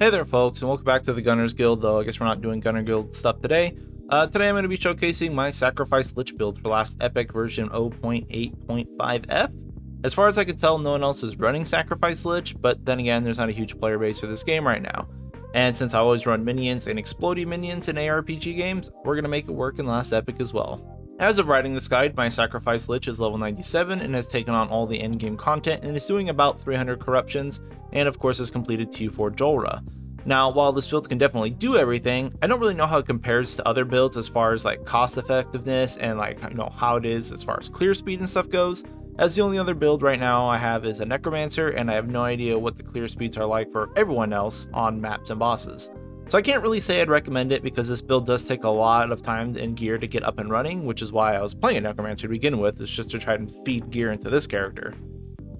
Hey there folks, and welcome back to the Gunners Guild, though I guess we're not doing Gunner Guild stuff today. Today I'm going to be showcasing my Sacrifice Lich build for last Epoch version 0.8.5F. As far as I can tell, no one else is running Sacrifice Lich, but then again, there's not a huge player base for this game right now. And since I always run minions and exploding minions in ARPG games, we're going to make it work in last Epoch as well. As of writing this guide, my Sacrifice Lich is level 97 and has taken on all the endgame content and is doing about 300 corruptions, and of course has completed Q4 Julra. Now, while this build can definitely do everything, I don't really know how it compares to other builds as far as like cost effectiveness and how it is as far as clear speed and stuff goes, as the only other build right now I have is a Necromancer, and I have no idea what the clear speeds are like for everyone else on maps and bosses. So I can't really say I'd recommend it because this build does take a lot of time and gear to get up and running, which is why I was playing a Necromancer to begin with, is just to try and feed gear into this character.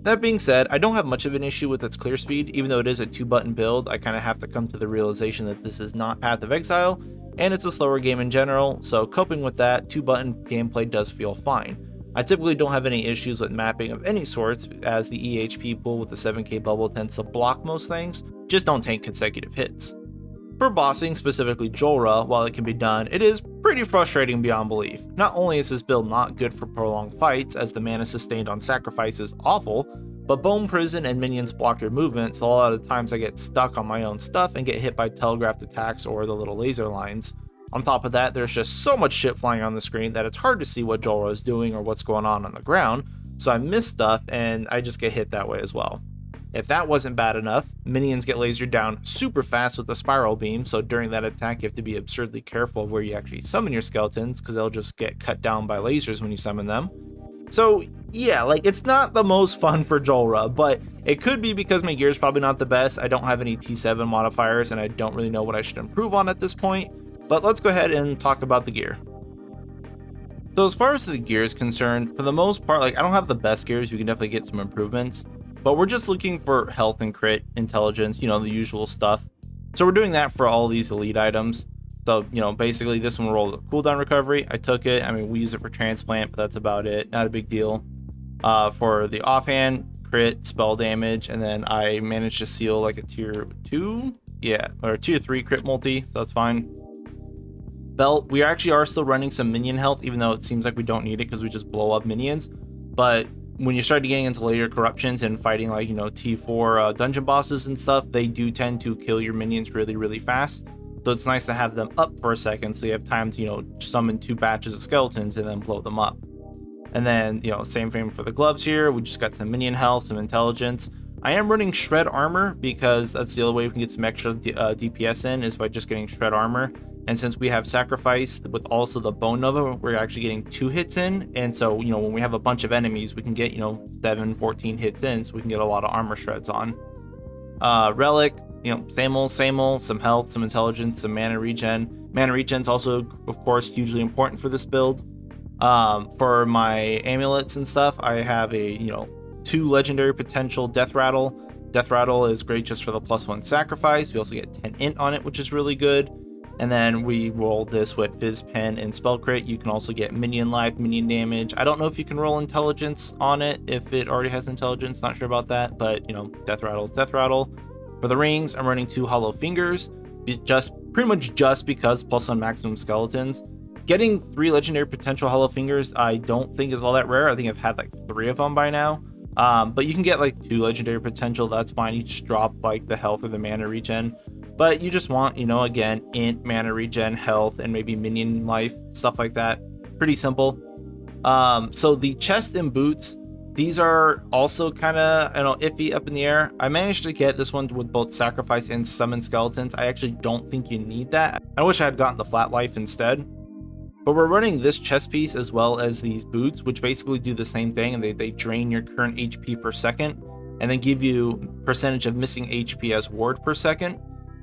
That being said, I don't have much of an issue with its clear speed. Even though it is a 2-button build, I kind of have to come to the realization that this is not Path of Exile, and it's a slower game in general, so coping with that, 2-button gameplay does feel fine. I typically don't have any issues with mapping of any sorts, as the EHP pool with the 7k bubble tends to block most things, just don't take consecutive hits. For bossing, specifically Julra, while it can be done, it is pretty frustrating beyond belief. Not only is this build not good for prolonged fights, as the mana sustained on sacrifice is awful, but Bone Prison and minions block your movement, so a lot of the times I get stuck on my own stuff and get hit by telegraphed attacks or the little laser lines. On top of that, there's just so much shit flying on the screen that it's hard to see what Julra is doing or what's going on the ground, so I miss stuff and I just get hit that way as well. If that wasn't bad enough, minions get lasered down super fast with the spiral beam, so during that attack you have to be absurdly careful of where you actually summon your skeletons, because they'll just get cut down by lasers when you summon them. So yeah, it's not the most fun for Julra, but it could be because my gear is probably not the best. I don't have any T7 modifiers and I don't really know what I should improve on at this point, but let's go ahead and talk about the gear. So as far as the gear is concerned, for the most part, I don't have the best gears. You can definitely get some improvements, but we're just looking for health and crit, intelligence, the usual stuff. So we're doing that for all these elite items. So, basically this one will roll the cooldown recovery. I took it. we use it for transplant, but that's about it. Not a big deal. For the offhand, crit, spell damage, and then I managed to seal a tier 2, or tier 3 crit multi, so that's fine. Belt, we actually are still running some minion health, even though it seems like we don't need it because we just blow up minions. But when you start getting into later corruptions and fighting T4 dungeon bosses and stuff, they do tend to kill your minions really, really fast. So it's nice to have them up for a second so you have time to, summon 2 batches of skeletons and then blow them up. And then, same thing for the gloves here. We just got some minion health, some intelligence. I am running shred armor because that's the other way we can get some extra DPS in, is by just getting shred armor. And since we have sacrifice with also the bone nova, we're actually getting 2 hits in. And so, when we have a bunch of enemies, we can get, 7, 14 hits in, so we can get a lot of armor shreds on. Relic, same old, some health, some intelligence, some mana regen. Mana regen's also, of course, hugely important for this build. For my amulets and stuff, I have a, 2 legendary potential death rattle. Death rattle is great just for the +1 sacrifice. We also get 10 int on it, which is really good. And then we roll this with Fizz Pen and Spell Crit. You can also get minion life, minion damage. I don't know if you can roll intelligence on it, if it already has intelligence, not sure about that, but death rattle is death rattle. For the rings, I'm running 2 hollow fingers, pretty much just because +1 maximum skeletons. Getting 3 legendary potential hollow fingers I don't think is all that rare. I think I've had 3 of them by now. But you can get 2 legendary potential, that's fine. You just drop the health or the mana regen. But you just want, again, int, mana regen, health, and maybe minion life, stuff like that. Pretty simple. So the chest and boots, these are also kind of, iffy up in the air. I managed to get this one with both sacrifice and summon skeletons. I actually don't think you need that. I wish I had gotten the flat life instead. But we're running this chest piece as well as these boots, which basically do the same thing, and they drain your current HP per second, and then give you percentage of missing HP as ward per second.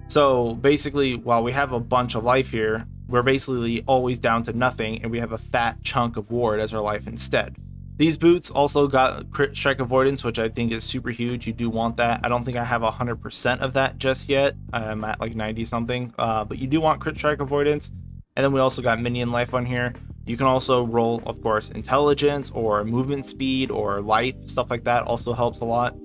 So basically, while we have a bunch of life here, we're basically always down to nothing, and we have a fat chunk of ward as our life instead. These boots also got crit strike avoidance, which I think is super huge. You do want that. I don't think I have 100% of that just yet. I'm at 90 something, but you do want crit strike avoidance. And then we also got minion life on here. You can also roll, of course, intelligence or movement speed or life, stuff like that also helps a lot.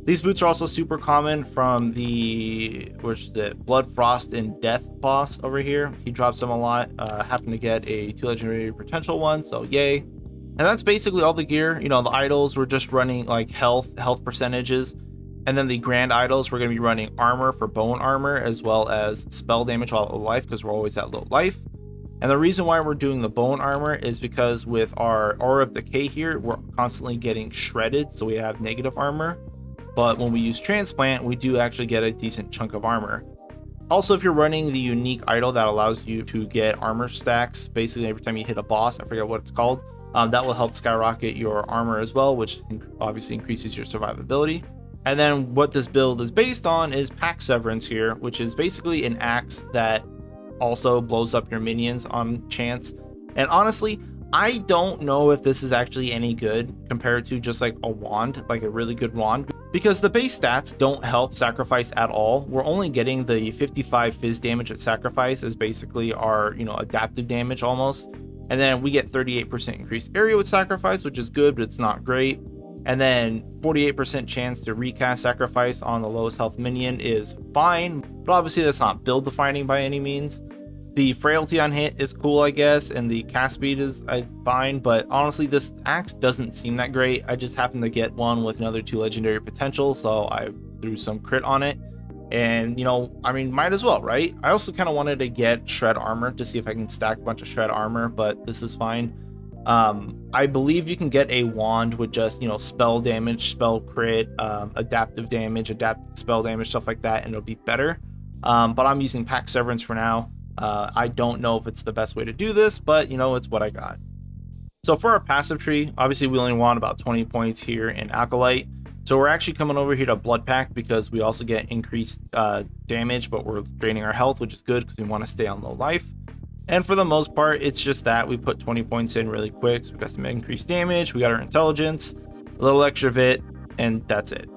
These boots are also super common from the, which is it, Blood, Frost, and Death boss over here. He drops them a lot. Happen to get a 2 legendary potential one, so yay. And that's basically all the gear. You know, the idols, we're just running like health percentages. And then the grand idols, we're going to be running armor for bone armor, as well as spell damage while at low life, because we're always at low life. And the reason why we're doing the bone armor is because with our Aura of Decay here, we're constantly getting shredded, so we have negative armor. But when we use transplant, we do actually get a decent chunk of armor. Also, if you're running the unique idol that allows you to get armor stacks, basically every time you hit a boss, I forget what it's called, that will help skyrocket your armor as well, which obviously increases your survivability. And then what this build is based on is Pack Severance here, which is basically an axe that also blows up your minions on chance. And honestly, I don't know if this is actually any good compared to just like a wand, like a really good wand, because the base stats don't help sacrifice at all. We're only getting the 55 fizz damage at sacrifice as basically our, you know, adaptive damage almost. And then we get 38% increased area with sacrifice, which is good, but it's not great. And then 48% chance to recast sacrifice on the lowest health minion is fine, but obviously that's not build defining by any means. The frailty on hit is cool, I guess, and the cast speed is fine, but honestly, this axe doesn't seem that great. I just happened to get one with another 2 legendary potential, so I threw some crit on it. And, you know, I mean, might as well, right? I also kind of wanted to get shred armor to see if I can stack a bunch of shred armor, but this is fine. I believe you can get a wand with just, you know, spell damage, spell crit, adaptive damage, adaptive spell damage, stuff like that, and it'll be better. But I'm using Pack Severance for now. I don't know if it's the best way to do this, but you know, it's what I got. So for our passive tree, obviously we only want about 20 points here in Acolyte. So we're actually coming over here to Blood Pact because we also get increased damage, but we're draining our health, which is good because we want to stay on low life. And for the most part, it's just that we put 20 points in really quick. So we got some increased damage, we got our intelligence, a little extra vit, and that's it.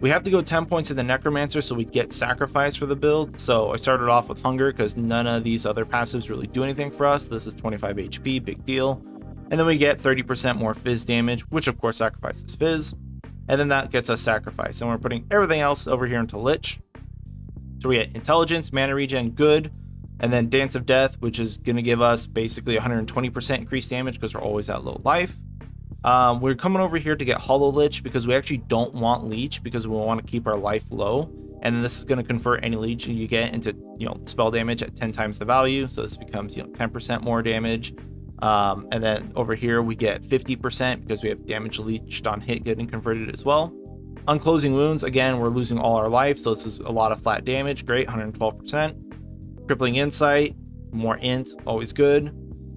We have to go 10 points in the Necromancer so we get sacrifice for the build. So I started off with hunger because none of these other passives really do anything for us. This is 25 HP, big deal. And then we get 30% more fizz damage, which of course sacrifices fizz. And then that gets us sacrifice. And we're putting everything else over here into Lich. So we get intelligence, mana regen, good. And then Dance of Death, which is going to give us basically 120% increased damage because we're always at low life. We're coming over here to get Hollow Lich because we actually don't want Leech because we want to keep our life low. And then this is going to convert any Leech you get into, you know, spell damage at 10 times the value. So this becomes, you know, 10% more damage. And then over here we get 50% because we have damage leeched on hit getting converted as well. On Closing Wounds, again, we're losing all our life. So this is a lot of flat damage. Great, 112%. Crippling Insight, more int, always good.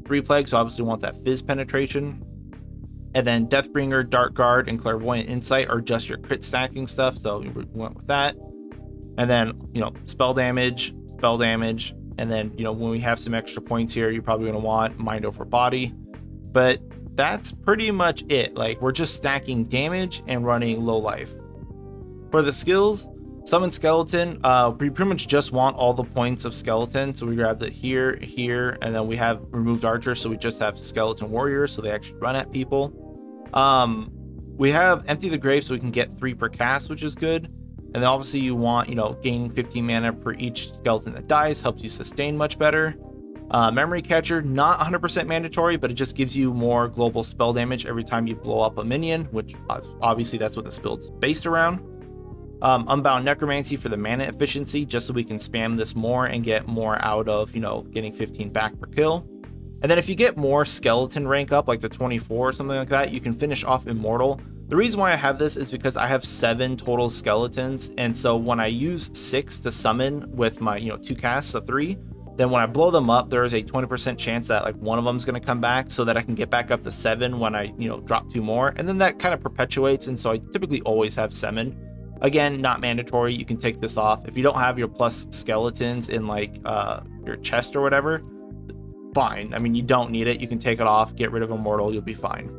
3 Plague, so obviously want that fizz penetration. And then Deathbringer, Dark Guard, and Clairvoyant Insight are just your crit stacking stuff, so we went with that. And then, you know, spell damage, and then, you know, when we have some extra points here, you're probably going to want Mind Over Body. But that's pretty much it. Like, we're just stacking damage and running low life. For the skills, Summon Skeleton, we pretty much just want all the points of Skeleton, so we grabbed it here, and then we have Removed Archer, so we just have Skeleton Warriors, so they actually run at people. We have Empty the Grave, so we can get 3 per cast, which is good. And then obviously you want, you know, gaining 15 mana per each skeleton that dies, helps you sustain much better. Memory Catcher, not 100% mandatory, but it just gives you more global spell damage every time you blow up a minion, which obviously that's what this build's based around. Unbound Necromancy for the mana efficiency, just so we can spam this more and get more out of, you know, getting 15 back per kill. And then if you get more skeleton rank up, like to 24 or something like that, you can finish off Immortal. The reason why I have this is because I have 7 total skeletons, and so when I use 6 to summon with my, you know, 2 casts of 3, then when I blow them up, there is a 20% chance that like one of them is going to come back, so that I can get back up to 7 when I, you know, drop 2 more, and then that kind of perpetuates, and so I typically always have 7. Again, not mandatory. You can take this off if you don't have your plus skeletons in like your chest or whatever. Fine. I mean, you don't need it. You can take it off, get rid of Immortal, you'll be fine.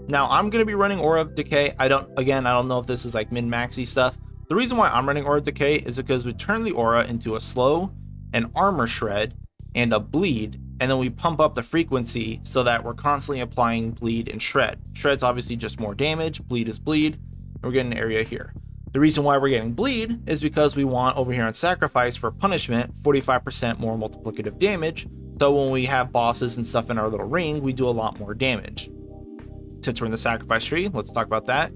Now, I'm going to be running Aura of Decay. I don't know if this is like min-maxy stuff. The reason why I'm running Aura of Decay is because we turn the aura into a slow, an armor shred, and a bleed, and then we pump up the frequency so that we're constantly applying bleed and shred. Shred's obviously just more damage, bleed is bleed. We're getting an area here. The reason why we're getting bleed is because we want over here on sacrifice for punishment 45% more multiplicative damage, so when we have bosses and stuff in our little ring, we do a lot more damage. Since we're in the sacrifice tree, let's talk about that.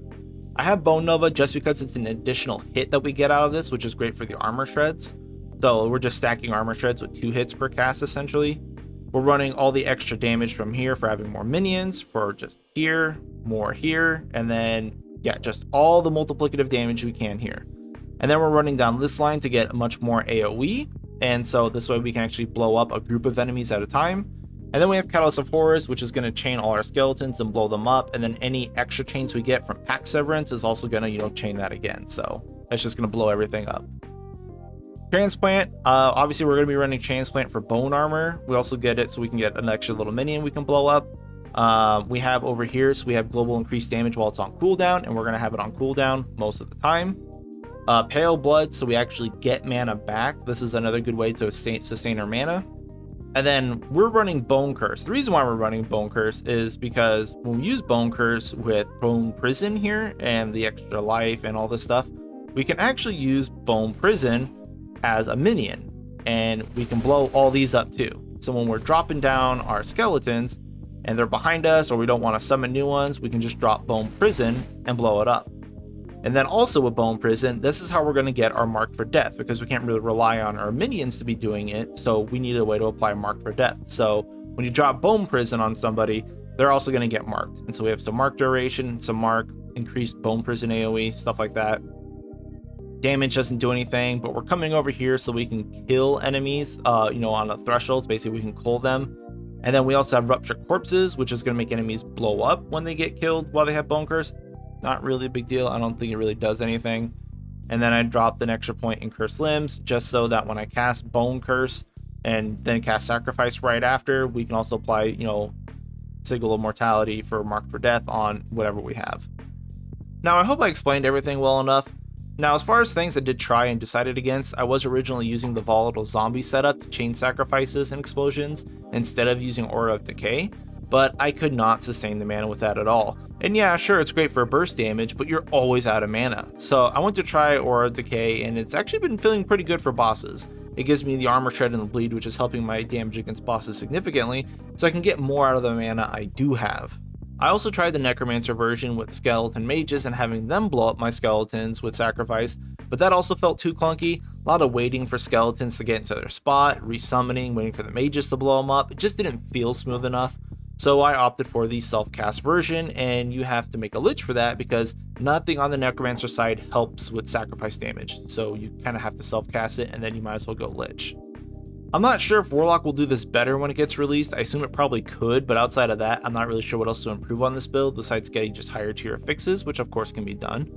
I have Bone Nova just because it's an additional hit that we get out of this, which is great for the armor shreds. So we're just stacking armor shreds with 2 hits per cast essentially. We're running all the extra damage from here for having more minions, for just here, more here, and then yeah, just all the multiplicative damage we can here. And then we're running down this line to get much more AoE, and so this way we can actually blow up a group of enemies at a time. And then we have Catalyst of Horrors, which is going to chain all our skeletons and blow them up, and then any extra chains we get from Pack Severance is also going to, chain that again, so that's just going to blow everything up. Transplant, obviously we're going to be running Transplant for bone armor. We also get it so we can get an extra little minion we can blow up. We have over here, so we have global increased damage while it's on cooldown, and we're going to have it on cooldown most of the time. Pale Blood, so we actually get mana back. This is another good way to sustain our mana. And then we're running Bone Curse. The reason why we're running Bone Curse is because when we use Bone Curse with Bone Prison here and the extra life and all this stuff, we can actually use Bone Prison as a minion, and we can blow all these up too. So when we're dropping down our skeletons and they're behind us, or we don't want to summon new ones, we can just drop Bone Prison and blow it up. And then also with Bone Prison, this is how we're going to get our Marked for Death, because we can't really rely on our minions to be doing it, so we need a way to apply Marked for Death. So when you drop Bone Prison on somebody, they're also going to get marked. And so we have some mark duration, some mark, increased Bone Prison AoE, stuff like that. Damage doesn't do anything, but we're coming over here so we can kill enemies, on a threshold. Basically, we can cull them. And then we also have Rupture Corpses, which is going to make enemies blow up when they get killed while they have Bone Curse. Not really a big deal. I don't think it really does anything. And then I dropped an extra point in Cursed Limbs, just so that when I cast Bone Curse and then cast Sacrifice right after, we can also apply, Sigil of Mortality for Mark for Death on whatever we have. Now, I hope I explained everything well enough. Now, as far as things I did try and decided against, I was originally using the Volatile Zombie setup to chain sacrifices and explosions instead of using Aura of Decay, but I could not sustain the mana with that at all. And yeah, sure, it's great for burst damage, but you're always out of mana. So I went to try Aura of Decay, and it's actually been feeling pretty good for bosses. It gives me the armor shred and the bleed, which is helping my damage against bosses significantly, so I can get more out of the mana I do have. I also tried the Necromancer version with skeleton mages and having them blow up my skeletons with sacrifice, but that also felt too clunky. A lot of waiting for skeletons to get into their spot, resummoning, waiting for the mages to blow them up. It just didn't feel smooth enough. So I opted for the self-cast version, and you have to make a Lich for that because nothing on the Necromancer side helps with sacrifice damage. So you kind of have to self-cast it, and then you might as well go Lich. I'm not sure if Warlock will do this better when it gets released. I assume it probably could, but outside of that, I'm not really sure what else to improve on this build besides getting just higher tier fixes, which of course can be done.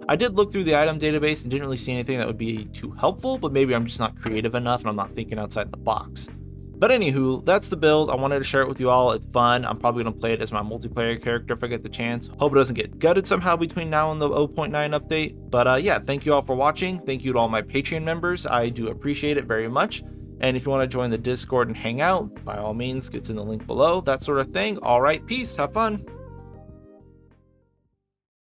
I did look through the item database and didn't really see anything that would be too helpful, but maybe I'm just not creative enough and I'm not thinking outside the box. But anywho, that's the build. I wanted to share it with you all. It's fun. I'm probably going to play it as my multiplayer character if I get the chance. Hope it doesn't get gutted somehow between now and the 0.9 update. But yeah, thank you all for watching. Thank you to all my Patreon members. I do appreciate it very much. And if you want to join the Discord and hang out, by all means, it's in the link below, that sort of thing. All right, peace, have fun.